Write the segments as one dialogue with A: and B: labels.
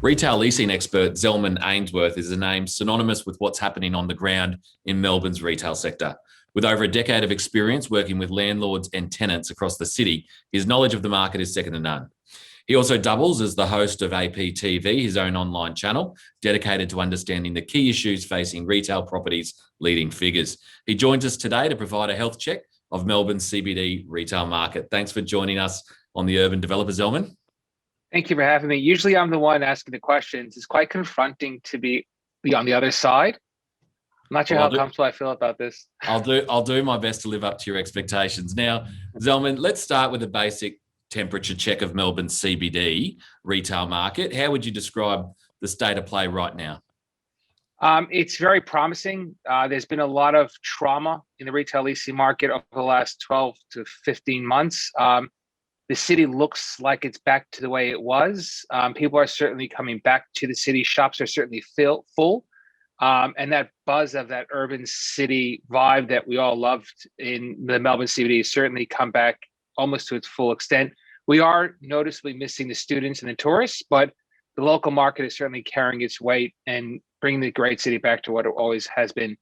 A: Retail leasing expert Zelman Ainsworth is a name synonymous with what's happening on the ground in Melbourne's retail sector. With over a decade of experience working with landlords and tenants across the city, his knowledge of the market is second to none. He also doubles as the host of APTV, his own online channel, dedicated to understanding the key issues facing retail properties' leading figures. He joins us today to provide a health check of Melbourne's CBD retail market. Thanks for joining us on the Urban Developer, Zelman.
B: Thank you for having me. Usually I'm the one asking the questions. It's quite confronting to be on the other side. I'm not sure how comfortable I feel about this.
A: I'll do my best to live up to your expectations. Now, Zelman, let's start with a basic temperature check of Melbourne's CBD retail market. How would you describe the state of play right now?
B: It's very promising. There's been a lot of trauma in the retail leasing market over the last 12 to 15 months. The city looks like it's back to the way it was. People are certainly coming back to the city. Shops are certainly full. And that buzz of that urban city vibe that we all loved in the Melbourne CBD has certainly come back almost to its full extent. We are noticeably missing the students and the tourists, but the local market is certainly carrying its weight and bringing the great city back to what it always has been.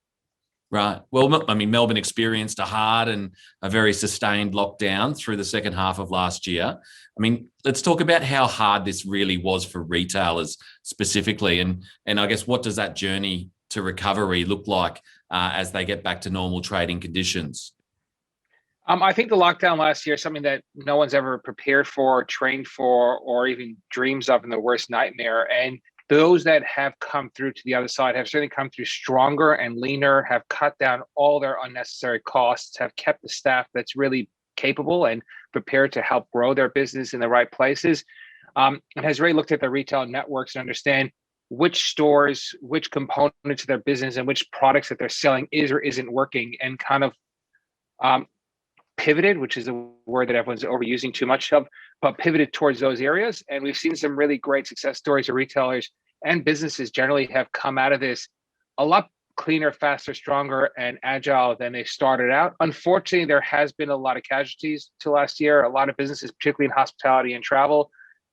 A: Right. Well, I mean, Melbourne experienced a hard and a very sustained lockdown through the second half of last year. I mean, let's talk about how hard this really was for retailers specifically. And I guess, what does that journey to recovery look like as they get back to normal trading conditions?
B: I think the lockdown last year is something that no one's ever prepared for, trained for, or even dreams of in the worst nightmare. And those that have come through to the other side have certainly come through stronger and leaner, have cut down all their unnecessary costs, have kept the staff that's really capable and prepared to help grow their business in the right places, and has really looked at their retail networks and understand which stores, which components of their business and which products that they're selling is or isn't working, and kind of pivoted, which is a word that everyone's overusing too much of, but pivoted towards those areas. And we've seen some really great success stories of retailers and businesses generally have come out of this a lot cleaner, faster, stronger, and agile than they started out. Unfortunately, there has been a lot of casualties to last year. A lot of businesses, particularly in hospitality and travel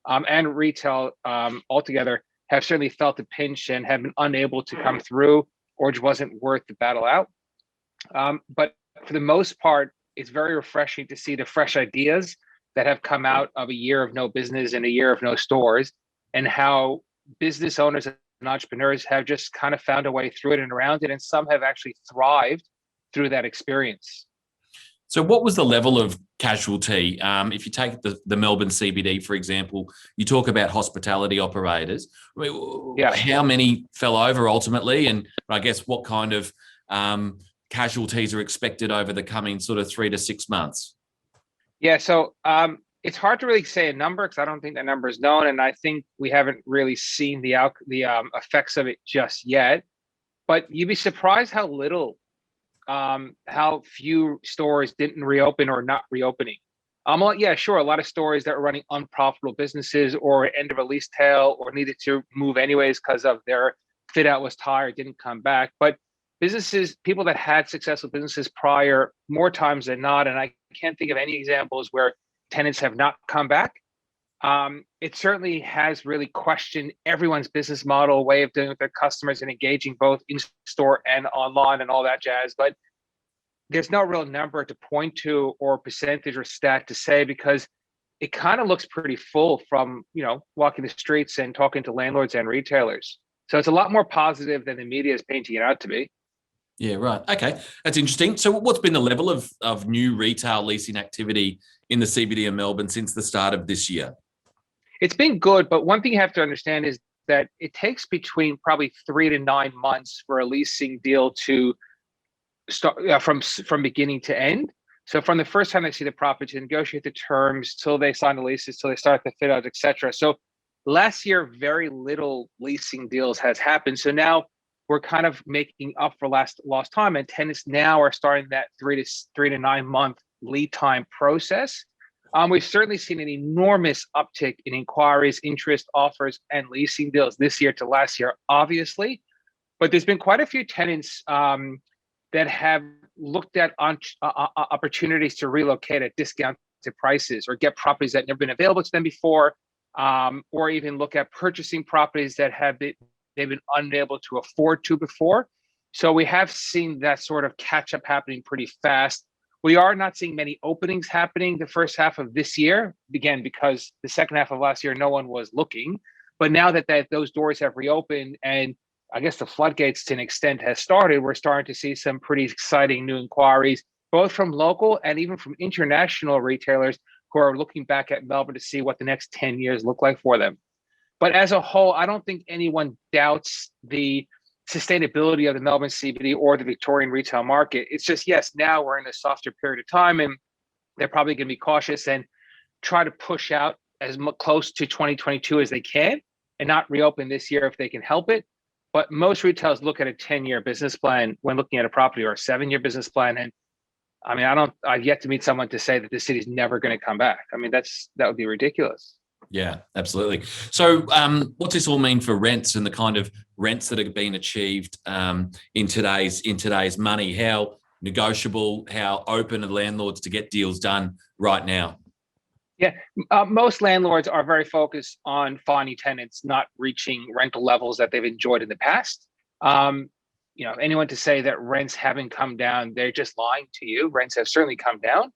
B: and retail altogether, have certainly felt the pinch and have been unable to come through, or just wasn't worth the battle out. But for the most part, it's very refreshing to see the fresh ideas that have come out of a year of no business and a year of no stores, and how business owners and entrepreneurs have just kind of found a way through it and around it. And some have actually thrived through that experience.
A: So what was the level of casualty? If you take the Melbourne CBD, for example, you talk about hospitality operators.
B: Yeah.
A: How many fell over ultimately? And I guess what kind of casualties are expected over the coming sort of 3 to 6 months?
B: Yeah, so it's hard to really say a number because I don't think that number is known, and I think we haven't really seen the effects of it just yet. But you'd be surprised how little, how few stores didn't reopen or not reopening. Yeah, sure, a lot of stores that were running unprofitable businesses or end of a lease tail or needed to move anyways because of their fit out was tired, didn't come back. But businesses, people that had successful businesses prior, more times than not, and I can't think of any examples where tenants have not come back. It certainly has really questioned everyone's business model, way of dealing with their customers and engaging both in store and online and all that jazz. But there's no real number to point to or percentage or stat to say, because it kind of looks pretty full from, walking the streets and talking to landlords and retailers. So it's a lot more positive than the media is painting it out to be.
A: Yeah, right. Okay, that's interesting. So what's been the level of new retail leasing activity in the CBD of Melbourne since the start of this year?
B: It's been good, but one thing you have to understand is that it takes between probably 3 to 9 months for a leasing deal to start from beginning to end. So from the first time they see the property, to negotiate the terms, till they sign the leases, till they start the fit out, etc. So last year, very little leasing deals has happened. So now we're kind of making up for lost time, and tenants now are starting that 3 to 9 month lead time process. We've certainly seen an enormous uptick in inquiries, interest, offers, and leasing deals this year to last year, obviously. But there's been quite a few tenants that have looked at opportunities to relocate at discounted prices or get properties that never been available to them before, or even look at purchasing properties that they've been unable to afford to before. So we have seen that sort of catch up happening pretty fast. We are not seeing many openings happening the first half of this year, again, because the second half of last year, no one was looking. But now that those doors have reopened and I guess the floodgates to an extent has started, we're starting to see some pretty exciting new inquiries, both from local and even from international retailers who are looking back at Melbourne to see what the next 10 years look like for them. But as a whole, I don't think anyone doubts the sustainability of the Melbourne CBD or the Victorian retail market. It's just, yes, now we're in a softer period of time and they're probably going to be cautious and try to push out as close to 2022 as they can and not reopen this year if they can help it. But most retailers look at a 10-year business plan when looking at a property, or a 7-year business plan. And I mean, I've yet to meet someone to say that the city's never going to come back. I mean, that would be ridiculous.
A: Yeah, absolutely. So what's this all mean for rents and the kind of rents that are being achieved in today's money? How negotiable, how open are landlords to get deals done right now?
B: Yeah, most landlords are very focused on finding tenants not reaching rental levels that they've enjoyed in the past. Anyone to say that rents haven't come down, they're just lying to you. Rents have certainly come down.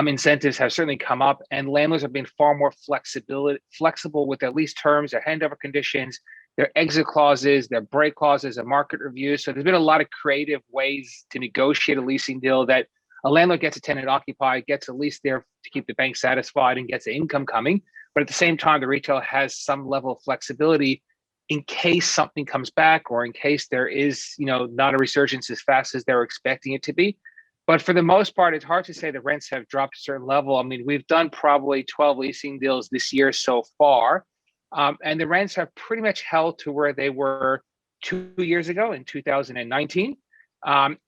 B: Incentives have certainly come up, and landlords have been far more flexible with their lease terms, their handover conditions, their exit clauses, their break clauses, and market reviews. So there's been a lot of creative ways to negotiate a leasing deal that a landlord gets a tenant occupied, gets a lease there to keep the bank satisfied, and gets the income coming. But at the same time, the retailer has some level of flexibility in case something comes back, or in case there is, not a resurgence as fast as they're expecting it to be. But for the most part, it's hard to say the rents have dropped a certain level. I mean, we've done probably 12 leasing deals this year so far, and the rents have pretty much held to where they were 2 years ago in 2019.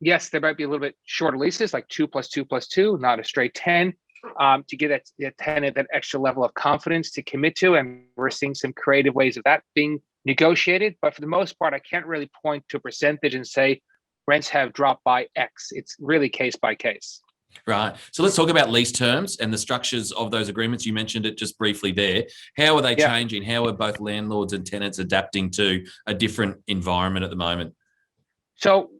B: Yes, there might be a little bit shorter leases, like 2 + 2 + 2, not a straight 10, to give that tenant that extra level of confidence to commit to. And we're seeing some creative ways of that being negotiated. But for the most part, I can't really point to a percentage and say rents have dropped by X. It's really case by case.
A: Right. So let's talk about lease terms and the structures of those agreements. You mentioned it just briefly there. How are they changing? How are both landlords and tenants adapting to a different environment at the moment?
B: So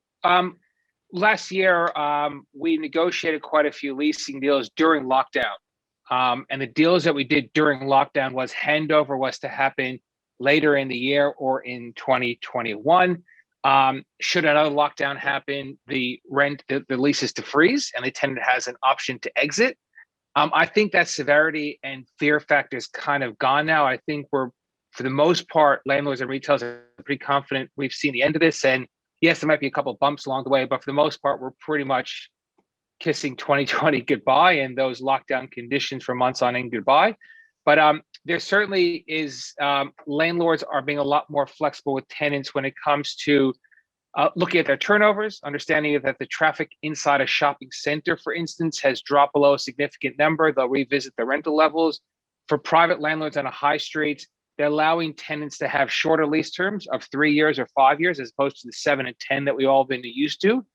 B: last year, we negotiated quite a few leasing deals during lockdown. And the deals that we did during lockdown was handover was to happen later in the year or in 2021. Should another lockdown happen, the lease is to freeze and the tenant has an option to exit. I think that severity and fear factor is kind of gone now. I think for the most part, landlords and retailers are pretty confident we've seen the end of this. And yes, there might be a couple of bumps along the way, but for the most part, we're pretty much kissing 2020 goodbye and those lockdown conditions for months on end goodbye. But there certainly is, landlords are being a lot more flexible with tenants when it comes to looking at their turnovers, understanding that the traffic inside a shopping center, for instance, has dropped below a significant number. They'll revisit the rental levels. For private landlords on a high street, they're allowing tenants to have shorter lease terms of 3 years or 5 years, as opposed to the 7 and 10 that we've all been used to,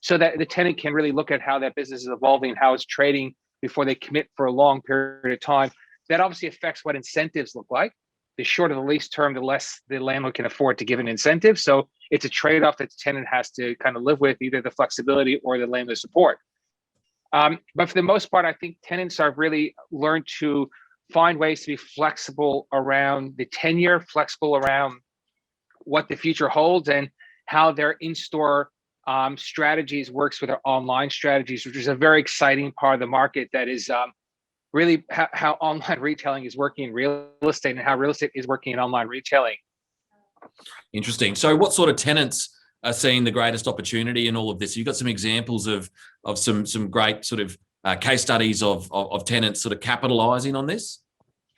B: so that the tenant can really look at how that business is evolving and how it's trading before they commit for a long period of time. That obviously affects what incentives look like. The shorter the lease term, the less the landlord can afford to give an incentive. So it's a trade-off that the tenant has to kind of live with, either the flexibility or the landlord support. But for the most part, I think tenants are really learned to find ways to be flexible around the tenure, flexible around what the future holds, and how their in-store strategies works with their online strategies, which is a very exciting part of the market that is really how online retailing is working in real estate and how real estate is working in online retailing.
A: Interesting. So what sort of tenants are seeing the greatest opportunity in all of this? You've got some examples of some great sort of case studies of tenants sort of capitalizing on this?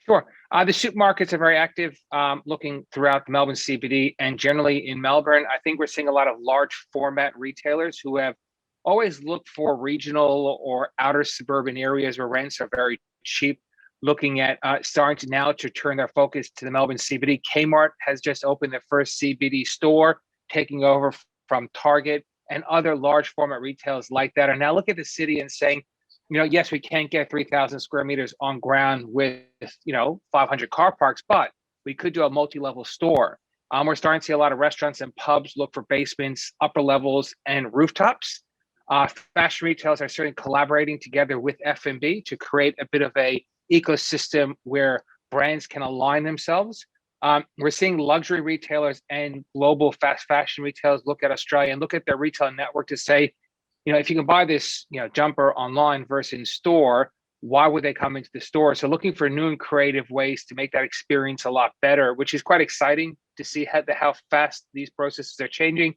B: Sure. The supermarkets are very active, looking throughout the Melbourne CBD and generally in Melbourne. I think we're seeing a lot of large format retailers who have always looked for regional or outer suburban areas where rents are very cheap, looking at starting to now to turn their focus to the Melbourne CBD. Kmart has just opened their first CBD store, taking over from Target, and other large format retailers like that are now looking at the city and saying, yes, we can't get 3,000 square meters on ground with 500 car parks, but we could do a multi-level store. We're starting to see a lot of restaurants and pubs look for basements, upper levels, and rooftops. Fashion retailers are certainly collaborating together with F&B to create a bit of a ecosystem where brands can align themselves. We're seeing luxury retailers and global fast fashion retailers look at Australia and look at their retail network to say, if you can buy this, jumper online versus in store, why would they come into the store? So looking for new and creative ways to make that experience a lot better, which is quite exciting to see how fast these processes are changing.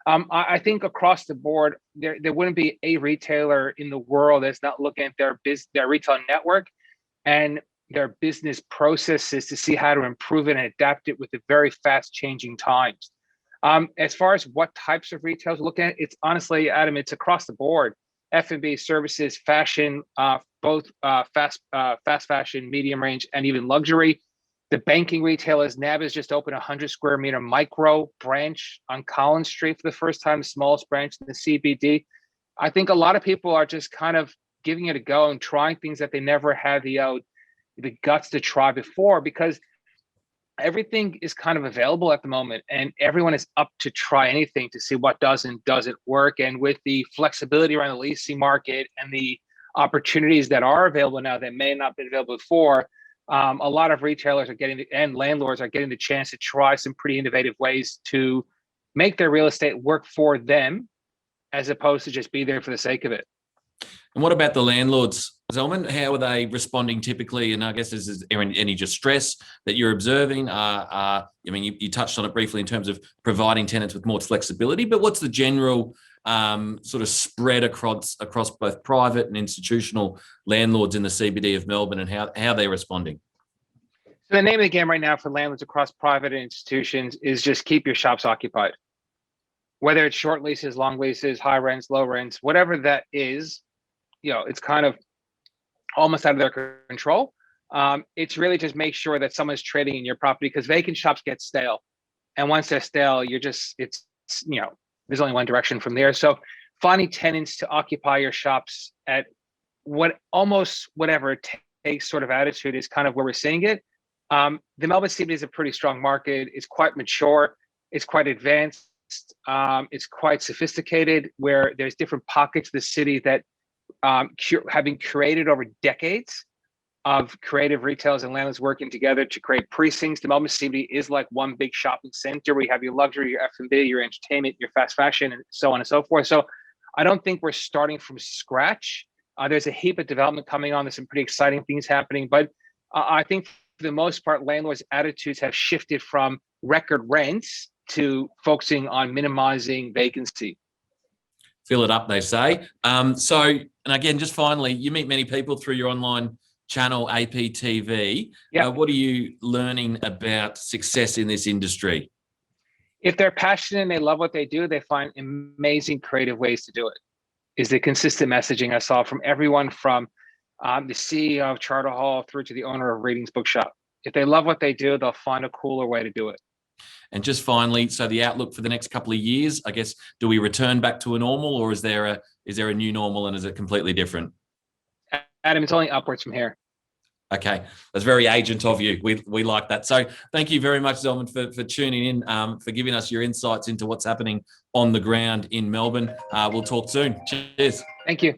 B: I think across the board, there wouldn't be a retailer in the world that's not looking at their retail network and their business processes to see how to improve it and adapt it with the very fast changing times. As far as what types of retailers look at, it's honestly, Adam, it's across the board. F&B, services, fashion, both fast fashion, medium range, and even luxury. The banking retailers, NAB has just opened a 100 square meter micro branch on Collins Street for the first time, the smallest branch in the CBD. I think a lot of people are just kind of giving it a go and trying things that they never had the guts to try before, because everything is kind of available at the moment and everyone is up to try anything to see what does and doesn't work. And with the flexibility around the leasing market and the opportunities that are available now that may not have been available before, a lot of retailers are and landlords are getting the chance to try some pretty innovative ways to make their real estate work for them, as opposed to just be there for the sake of it.
A: And what about the landlords, Zelman? How are they responding typically? And I guess is there any distress that you're observing? You touched on it briefly in terms of providing tenants with more flexibility, but what's the general sort of spread across both private and institutional landlords in the CBD of Melbourne, and how they're responding?
B: So the name of the game right now for landlords across private institutions is just keep your shops occupied. Whether it's short leases, long leases, high rents, low rents, whatever that is, it's kind of almost out of their control. It's really just make sure that someone's trading in your property, because vacant shops get stale. And once they're stale, there's only one direction from there. So finding tenants to occupy your shops at whatever it takes sort of attitude is kind of where we're seeing it. The Melbourne CBD is a pretty strong market. It's quite mature. It's quite advanced. It's quite sophisticated, where there's different pockets of the city that have been created over decades of creative retailers and landlords working together to create precincts. The Melbourne CBD is like one big shopping center where you have your luxury, your F&B, your entertainment, your fast fashion, and so on and so forth. So I don't think we're starting from scratch. There's a heap of development coming on. There's some pretty exciting things happening, but I think for the most part, landlords' attitudes have shifted from record rents to focusing on minimizing vacancy.
A: Fill it up, they say. And again, just finally, you meet many people through your online channel, APTV.
B: Yeah.
A: What are you learning about success in this industry?
B: If they're passionate and they love what they do, they find amazing creative ways to do it. Is the consistent messaging I saw from everyone from the CEO of Charter Hall through to the owner of Readings Bookshop. If they love what they do, they'll find a cooler way to do it.
A: And just finally, so the outlook for the next couple of years, I guess, do we return back to a normal, or is there a new normal, and is it completely different?
B: Adam, it's only upwards from here.
A: Okay, that's very agent of you. We like that. So thank you very much, Zelman, for tuning in, for giving us your insights into what's happening on the ground in Melbourne. We'll talk soon. Cheers.
B: Thank you.